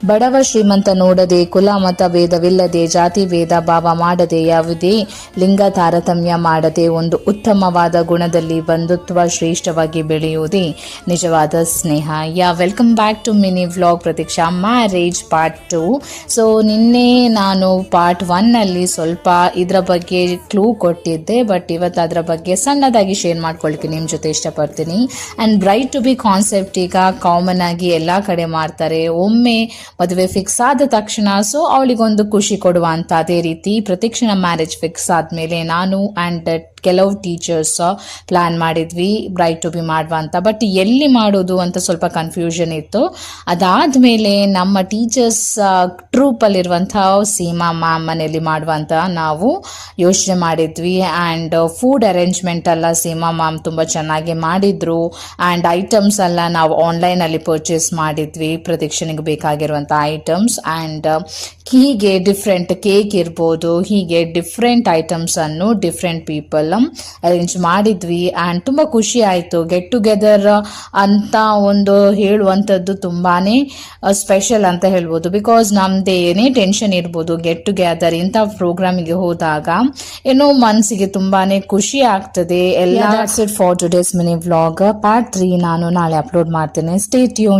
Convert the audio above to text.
ಬಡವ ಶ್ರೀಮಂತ ನೋಡದೆ, ಕುಲ ಮತ ಭೇದವಿಲ್ಲದೆ, ಜಾತಿ ಭೇದ ಭಾವ ಮಾಡದೆ, ಯಾವುದೇ ಲಿಂಗ ತಾರತಮ್ಯ ಮಾಡದೆ ಒಂದು ಉತ್ತಮವಾದ ಗುಣದಲ್ಲಿ ಬಂಧುತ್ವ ಶ್ರೇಷ್ಠವಾಗಿ ಬೆಳೆಯುವುದೇ ನಿಜವಾದ ಸ್ನೇಹ. Welcome back to mini vlog Prateeksha marriage part 2. So ನಿನ್ನೆ ನಾನು ಪಾರ್ಟ್ 1ನಲ್ಲಿ ಸ್ವಲ್ಪ ಇದರ ಬಗ್ಗೆ ಕ್ಲೂ ಕೊಟ್ಟಿದ್ದೆ, ಬಟ್ ಇವತ್ತು ಅದರ ಬಗ್ಗೆ ಸಣ್ಣದಾಗಿ ಶೇರ್ ಮಾಡ್ಕೊಳ್ಳಿಕ್ಕೆ ನಿಮ್ಮ ಜೊತೆ ಇಷ್ಟಪಡ್ತೀನಿ. And bride to be concept ಈಗ ಕಾಮನ್ ಆಗಿ ಎಲ್ಲ ಕಡೆ ಮಾಡ್ತಾರೆ. ಒಮ್ಮೆ ಮದುವೆ ಫಿಕ್ಸ್ ಆದ ತಕ್ಷಣ ಸೊ ಅವಳಿಗೊಂದು ಖುಷಿ ಕೊಡುವಂತ, ಅದೇ ರೀತಿ ಪ್ರತಿಕ್ಷಣ ಮ್ಯಾರೇಜ್ ಫಿಕ್ಸ್ ಆದ್ಮೇಲೆ ನಾನು ಆ್ಯಂಡ್ ಕೆಲವು ಟೀಚರ್ಸ್ ಪ್ಲಾನ್ ಮಾಡಿದ್ವಿ ಬ್ರೈಡ್ ಟು ಬಿ ಮಾಡುವಂತ. ಬಟ್ ಎಲ್ಲಿ ಮಾಡೋದು ಅಂತ ಸ್ವಲ್ಪ ಕನ್ಫ್ಯೂಷನ್ ಇತ್ತು. ಅದಾದ್ಮೇಲೆ ನಮ್ಮ ಟೀಚರ್ಸ್ ಟ್ರೂಪಲ್ಲಿರುವಂತಹ ಸೀಮಾ ಮ್ಯಾಮ್ ಮನೆಯಲ್ಲಿ ಮಾಡುವಂತ ನಾವು ಯೋಚನೆ ಮಾಡಿದ್ವಿ. ಆ್ಯಂಡ್ ಫುಡ್ ಅರೇಂಜ್ಮೆಂಟ್ ಎಲ್ಲ ಸೀಮಾ ಮ್ಯಾಮ್ ತುಂಬ ಚೆನ್ನಾಗಿ ಮಾಡಿದ್ರು. ಆ್ಯಂಡ್ ಐಟಮ್ಸ್ ಎಲ್ಲ ನಾವು ಆನ್ಲೈನಲ್ಲಿ ಪರ್ಚೇಸ್ ಮಾಡಿದ್ವಿ, ಪ್ರದಕ್ಷಿಣೆಗೆ ಬೇಕಾಗಿರುವಂಥ ಐಟಮ್ಸ್. ಆ್ಯಂಡ್ ಹೀಗೆ ಡಿಫ್ರೆಂಟ್ ಕೇಕ್ ಇರ್ಬೋದು, ಹೀಗೆ ಡಿಫ್ರೆಂಟ್ ಐಟಮ್ಸನ್ನು ಡಿಫ್ರೆಂಟ್ ಪೀಪಲ್ ಅರೇಂಜ್ ಮಾಡಿದ್ವಿ. ಆ್ಯಂಡ್ ತುಂಬ ಖುಷಿ ಆಯಿತು. ಗೆಟ್ ಟುಗೆದರ್ ಅಂತ ಒಂದು ಹೇಳುವಂಥದ್ದು ತುಂಬಾ ಸ್ಪೆಷಲ್ ಅಂತ ಹೇಳ್ಬೋದು. ಬಿಕಾಸ್ ನಮ್ಮದೇ ಏನೇ ಟೆನ್ಷನ್ ಇರ್ಬೋದು, ಗೆಟ್ ಟುಗೆದರ್ ಇಂಥ ಪ್ರೋಗ್ರಾಮಿಗೆ ಹೋದಾಗ ಏನೋ ಮನಸ್ಸಿಗೆ ತುಂಬಾ ಖುಷಿ ಆಗ್ತದೆ ಎಲ್ಲ. For today's mini vlog part 3 ನಾನು ನಾಳೆ ಅಪ್ಲೋಡ್ ಮಾಡ್ತೇನೆ. Stay tune.